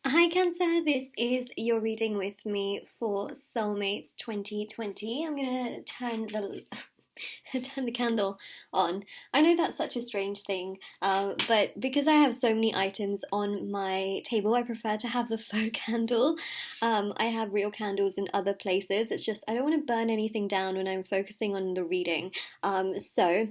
Hi Cancer, this is your reading with me for Soulmates 2020. I'm gonna turn the turn the candle on. I know that's such a strange thing, but because I have so many items on my table, I prefer to have the faux candle. I have real candles in other places. It's just I don't want to burn anything down when I'm focusing on the reading. So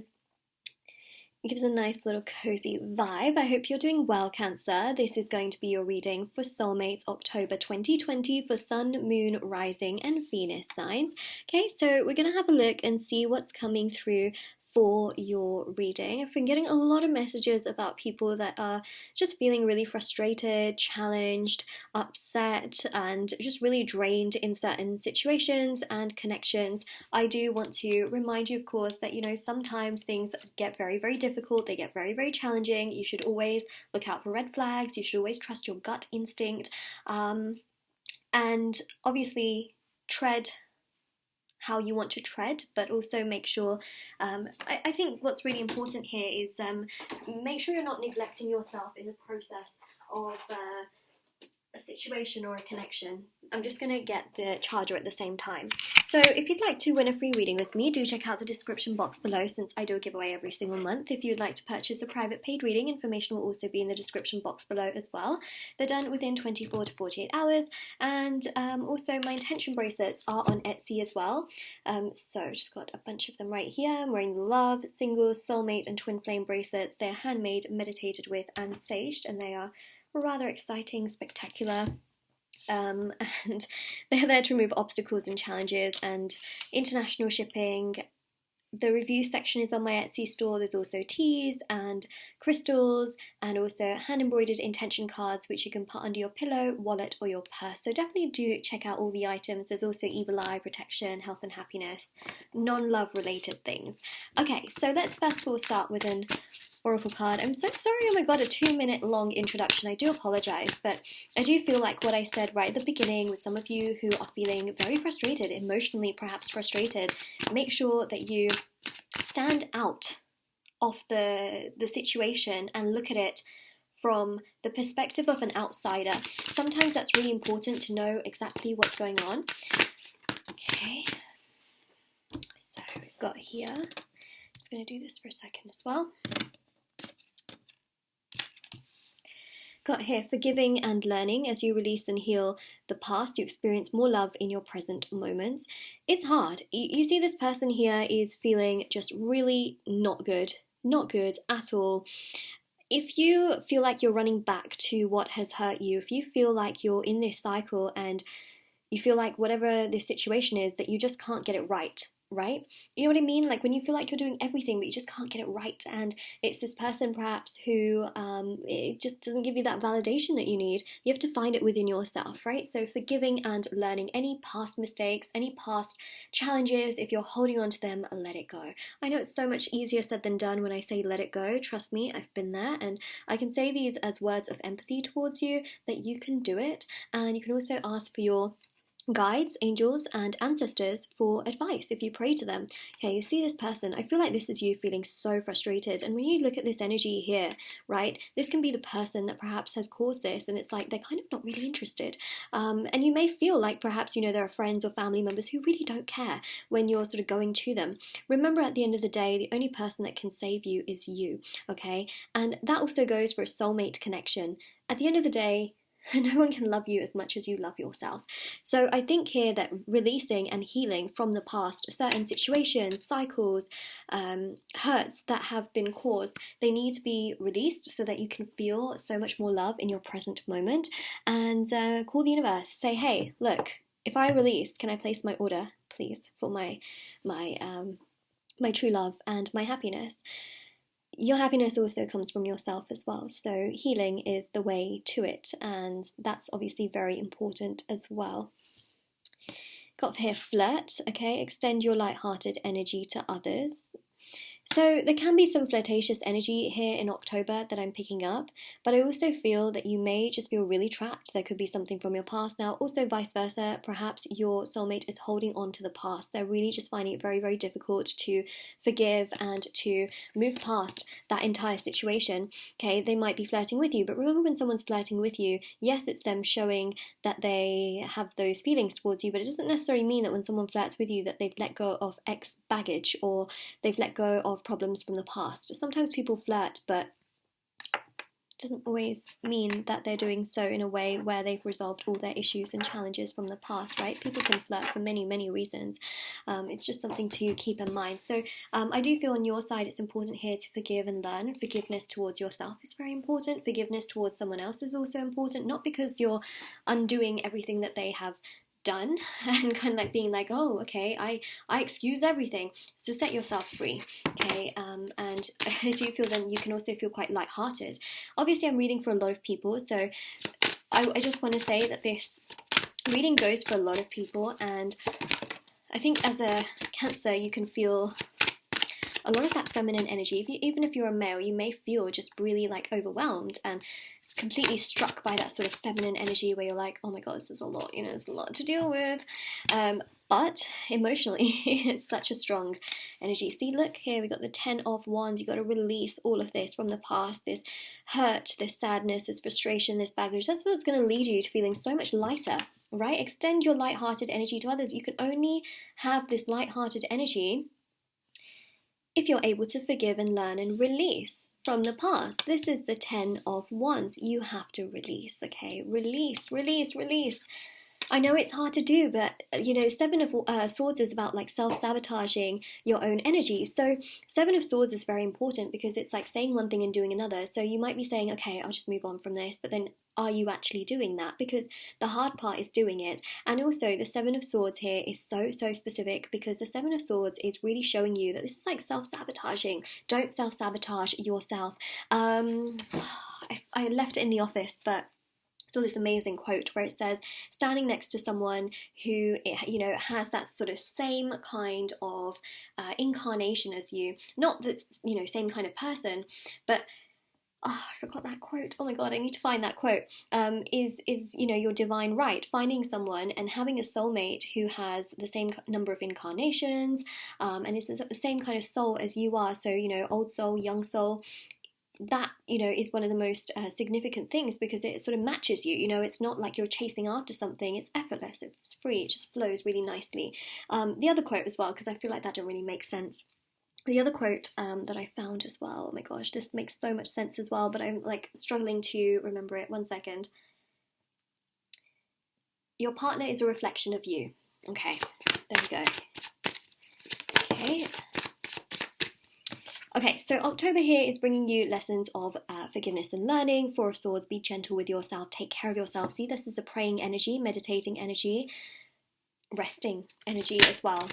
it gives a nice little cozy vibe. I hope you're doing well, Cancer. This is going to be your reading for Soulmates October 2020 for Sun, Moon, Rising, and Venus signs. Okay, so we're going to have a look and see what's coming through for your reading. I've been getting a lot of messages about people that are just feeling really frustrated, challenged, upset, and just really drained in certain situations and connections. I do want to remind you, of course, that sometimes things get very, very difficult, they get very, very challenging. You should always look out for red flags, you should always trust your gut instinct, and obviously tread how you want to tread, but also make sure. I think what's really important here is make sure you're not neglecting yourself in the process of a situation or a connection. I'm just going to get the charger at the same time. So if you'd like to win a free reading with me, do check out the description box below, since I do a giveaway every single month. If you'd like to purchase a private paid reading, information will also be in the description box below as well. They're done within 24 to 48 hours, and also my intention bracelets are on Etsy as well. So just got a bunch of them right here. I'm wearing the Love, Single, Soulmate, and Twin Flame bracelets. They're handmade, meditated with, and saged, and they are rather exciting, spectacular, and they're there to remove obstacles and challenges and international shipping. The review section is on my Etsy store. There's also teas and crystals and also hand embroidered intention cards, which you can put under your pillow, wallet, or your purse. So definitely do check out all the items. There's also evil eye, protection, health and happiness, non-love related things. Okay, so let's first of all start with an oracle card. I'm so sorry, oh my god, a 2-minute long introduction. I do apologize, but I do feel like what I said right at the beginning, with some of you who are feeling very frustrated, emotionally perhaps frustrated, make sure that you stand out of the situation and look at it from the perspective of an outsider. Sometimes that's really important to know exactly what's going on. Okay, so we've got here, I'm just going to do this for a second as well. Got here, forgiving and learning. As you release and heal the past, you experience more love in your present moments. It's hard. You see this person here is feeling just really not good at all. If you feel like you're running back to what has hurt you, if you feel like you're in this cycle and you feel like whatever this situation is, that you just can't get it right? You know what I mean? Like when you feel like you're doing everything but you just can't get it right, and it's this person perhaps who it just doesn't give you that validation that you need. You have to find it within yourself, right? So forgiving and learning any past mistakes, any past challenges. If you're holding on to them, let it go. I know it's so much easier said than done when I say let it go. Trust me, I've been there, and I can say these as words of empathy towards you, that you can do it. And you can also ask for your guides, angels, and ancestors for advice if you pray to them. Okay, you see this person, I feel like this is you feeling so frustrated, and when you look at this energy here, right, this can be the person that perhaps has caused this, and it's like they're kind of not really interested, and you may feel like perhaps there are friends or family members who really don't care when you're sort of going to them. Remember, at the end of the day, the only person that can save you is you, okay? And that also goes for a soulmate connection. At the end of the day, no one can love you as much as you love yourself. So I think here that releasing and healing from the past, certain situations, cycles, hurts that have been caused, they need to be released so that you can feel so much more love in your present moment. And call the universe, say, hey, look, if I release, can I place my order, please, for my true love and my happiness? Your happiness also comes from yourself as well, so healing is the way to it, and that's obviously very important as well. Got here, flirt, okay, extend your light-hearted energy to others. So there can be some flirtatious energy here in October that I'm picking up, but I also feel that you may just feel really trapped. There could be something from your past. Now, also vice versa, perhaps your soulmate is holding on to the past. They're really just finding it very, very difficult to forgive and to move past that entire situation. Okay, they might be flirting with you, but remember, when someone's flirting with you, yes, it's them showing that they have those feelings towards you, but it doesn't necessarily mean that when someone flirts with you that they've let go of X baggage or they've let go of problems from the past. Sometimes people flirt, but it doesn't always mean that they're doing so in a way where they've resolved all their issues and challenges from the past, right? People can flirt for many, many reasons. It's just something to keep in mind. So I do feel on your side it's important here to forgive and learn. Forgiveness towards yourself is very important. Forgiveness towards someone else is also important, not because you're undoing everything that they have done and kind of like being like, oh, okay, I excuse everything. So set yourself free, okay? And I do feel then you can also feel quite lighthearted. Obviously, I'm reading for a lot of people, so I just want to say that this reading goes for a lot of people, and I think as a Cancer, you can feel a lot of that feminine energy. Even if you're a male, you may feel just really like overwhelmed and completely struck by that sort of feminine energy where you're like, oh my god, this is a lot, there's a lot to deal with. But emotionally, it's such a strong energy. See, look here, we got the 10 of Wands. You got to release all of this from the past, this hurt, this sadness, this frustration, this baggage. That's what's going to lead you to feeling so much lighter, right? Extend your light-hearted energy to others. You can only have this light-hearted energy if you're able to forgive and learn and release from the past. This is the 10 of Wands. You have to release, okay? Release, release, release. I know it's hard to do, but 7 of Swords is about like self-sabotaging your own energy. So 7 of Swords is very important because it's like saying one thing and doing another. So you might be saying, okay, I'll just move on from this, but then are you actually doing that? Because the hard part is doing it. And also the 7 of Swords here is so specific, because the 7 of Swords is really showing you that this is like self-sabotaging. Don't self-sabotage yourself. I left it in the office, but saw this amazing quote where it says, standing next to someone who has that sort of same kind of incarnation as you, not that same kind of person, but I forgot that quote. Oh my god, I need to find that quote. Is your divine right. Finding someone and having a soulmate who has the same number of incarnations and is the same kind of soul as you are. So old soul, young soul. That is one of the most significant things, because it sort of matches you. It's not like you're chasing after something. It's effortless, it's free, it just flows really nicely. The other quote as well, because I feel like that didn't really make sense. The other quote that I found as well, oh my gosh, this makes so much sense as well, but I'm like struggling to remember it. One second. Your partner is a reflection of you. Okay, there we go. Okay, so October here is bringing you lessons of forgiveness and learning. 4 of Swords, be gentle with yourself, take care of yourself. See, this is the praying energy, meditating energy, resting energy as well.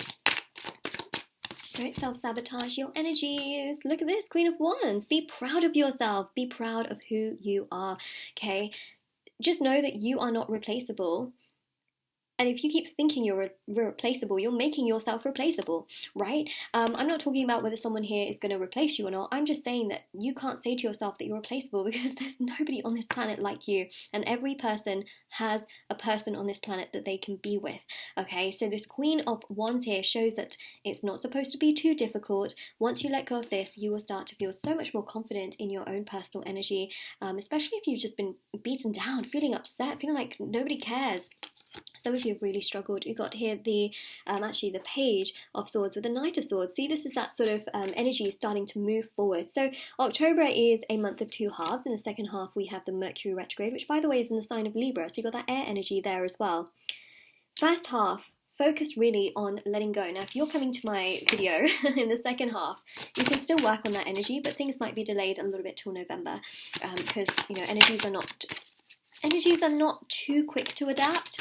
Don't self-sabotage your energies. Look at this, Queen of Wands. Be proud of yourself. Be proud of who you are, okay? Just know that you are not replaceable. And if you keep thinking you're replaceable, you're making yourself replaceable, right? I'm not talking about whether someone here is going to replace you or not. I'm just saying that you can't say to yourself that you're replaceable, because there's nobody on this planet like you. And every person has a person on this planet that they can be with, okay? So this Queen of Wands here shows that it's not supposed to be too difficult. Once you let go of this, you will start to feel so much more confident in your own personal energy, especially if you've just been beaten down, feeling upset, feeling like nobody cares. Some of you have really struggled. You got here the Page of Swords with the Knight of Swords. See, this is that sort of energy starting to move forward. So October is a month of 2 halves. In the second half, we have the Mercury retrograde, which, by the way, is in the sign of Libra. So you've got that air energy there as well. First half, focus really on letting go. Now, if you're coming to my video in the second half, you can still work on that energy, but things might be delayed a little bit till November, because energies are not too quick to adapt.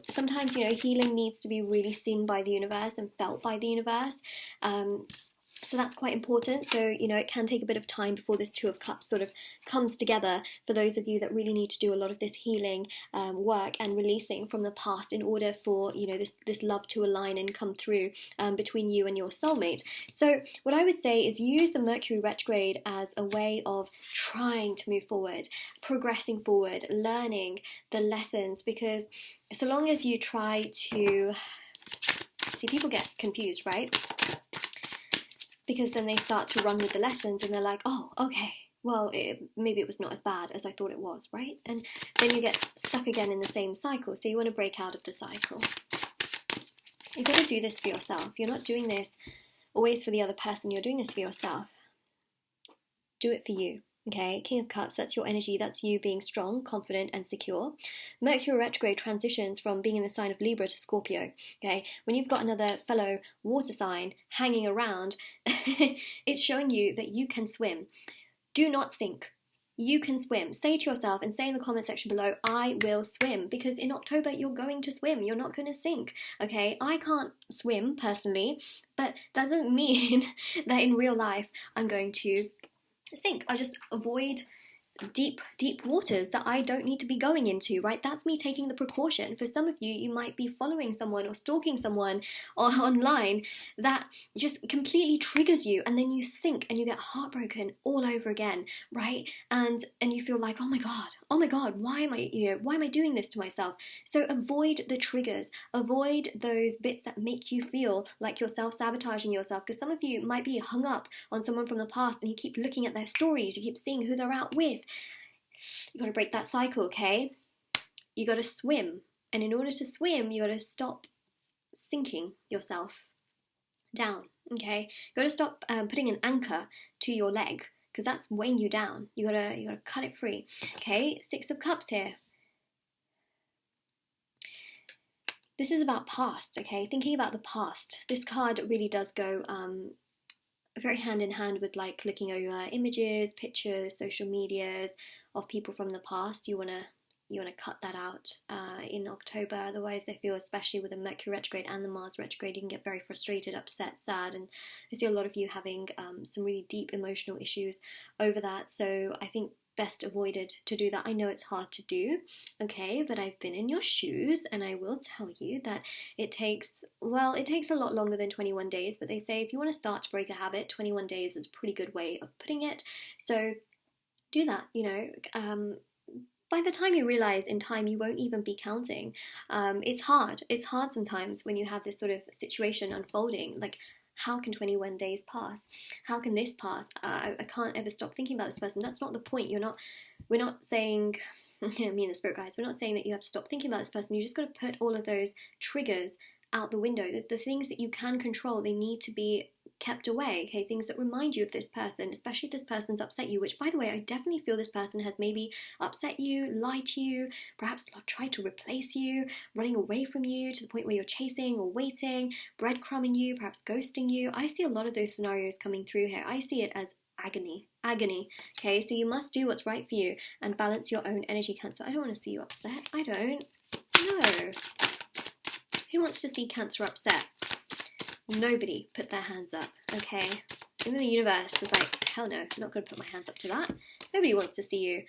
Sometimes, healing needs to be really seen by the universe and felt by the universe. So that's quite important. So, you know, it can take a bit of time before this Two of Cups sort of comes together for those of you that really need to do a lot of this healing work and releasing from the past in order for, you know, this love to align and come through between you and your soulmate. So what I would say is use the Mercury retrograde as a way of trying to move forward, progressing forward, learning the lessons, because so long as you try to... See, people get confused, right? Because then they start to run with the lessons and they're like, oh, okay, well, maybe it was not as bad as I thought it was, right? And then you get stuck again in the same cycle. So you want to break out of the cycle. You've got to do this for yourself. You're not doing this always for the other person. You're doing this for yourself. Do it for you. Okay, King of Cups, that's your energy, that's you being strong, confident, and secure. Mercury retrograde transitions from being in the sign of Libra to Scorpio. Okay, when you've got another fellow water sign hanging around, it's showing you that you can swim. Do not sink. You can swim. Say to yourself and say in the comment section below, I will swim, because in October you're going to swim. You're not going to sink. Okay, I can't swim personally, but that doesn't mean that in real life I'm going to sink. I just avoid deep waters that I don't need to be going into, right? That's me taking the precaution. For some of you, you might be following someone or stalking someone online that just completely triggers you, and then you sink and you get heartbroken all over again, right? And you feel like, oh my god, why am I doing this to myself? So avoid the triggers, avoid those bits that make you feel like you're self-sabotaging yourself, because some of you might be hung up on someone from the past and you keep looking at their stories, you keep seeing who they're out with. You got to break that cycle, okay? You got to swim. And in order to swim, you got to stop sinking yourself down, okay? You got to stop putting an anchor to your leg, because that's weighing you down. You got to cut it free, okay? Six of Cups here. This is about past, okay? Thinking about the past. This card really does go very hand in hand with like looking over images, pictures, social medias of people from the past. You wanna cut that out in October. Otherwise, I feel, especially with the Mercury retrograde and the Mars retrograde, you can get very frustrated, upset, sad, and I see a lot of you having some really deep emotional issues over that. So I think best avoided to do that. I know it's hard to do, okay, but I've been in your shoes and I will tell you that it takes a lot longer than 21 days, but they say if you want to start to break a habit, 21 days is a pretty good way of putting it. So do that, you know. By the time you realize in time, you won't even be counting. It's hard sometimes when you have this sort of situation unfolding, like, how can 21 days pass? How can this pass? I can't ever stop thinking about this person. That's not the point. We're not saying, me and the spirit guides, we're not saying that you have to stop thinking about this person. You just got to put all of those triggers out the window. The things that you can control, they need to be kept away, okay? Things that remind you of this person, especially if this person's upset you, which, by the way, I definitely feel this person has maybe upset you, lied to you, perhaps tried to replace you, running away from you to the point where you're chasing or waiting, breadcrumbing you, perhaps ghosting you. I see a lot of those scenarios coming through here. I see it as agony, okay? So you must do what's right for you and balance your own energy, Cancer. I don't want to see you upset. I don't. No. Who wants to see Cancer upset? Nobody put their hands up, okay? And the universe was like, hell no, I'm not going to put my hands up to that. Nobody wants to see you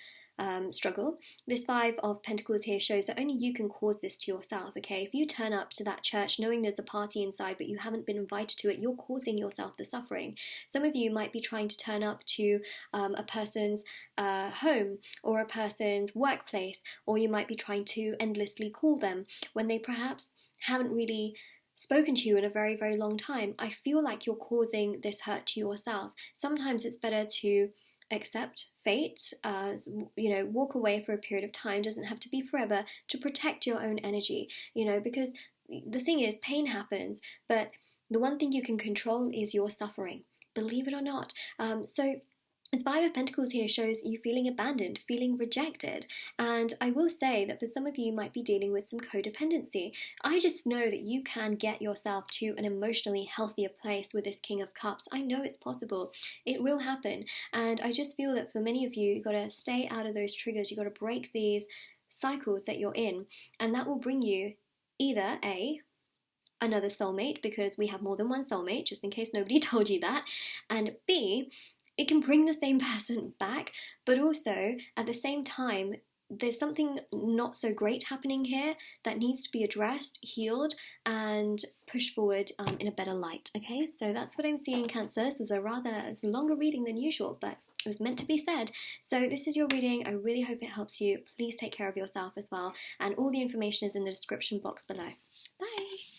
struggle. This Five of Pentacles here shows that only you can cause this to yourself, okay? If you turn up to that church knowing there's a party inside but you haven't been invited to it, you're causing yourself the suffering. Some of you might be trying to turn up to a person's home or a person's workplace, or you might be trying to endlessly call them when they perhaps haven't really spoken to you in a very, very long time. I feel like you're causing this hurt to yourself. Sometimes it's better to accept fate, walk away for a period of time. Doesn't have to be forever, to protect your own energy, because the thing is, pain happens, but the one thing you can control is your suffering, believe it or not. So this Five of Pentacles here shows you feeling abandoned, feeling rejected. And I will say that for some of you, you might be dealing with some codependency. I just know that you can get yourself to an emotionally healthier place with this King of Cups. I know it's possible. It will happen. And I just feel that for many of you, you've got to stay out of those triggers. You've got to break these cycles that you're in. And that will bring you either a another soulmate, because we have more than one soulmate, just in case nobody told you that. And B, it can bring the same person back, but also at the same time, there's something not so great happening here that needs to be addressed, healed, and pushed forward in a better light. Okay, so that's what I'm seeing, Cancer. This was a longer reading than usual, but it was meant to be said. So this is your reading. I really hope it helps you. Please take care of yourself as well, and all the information is in the description box below. Bye.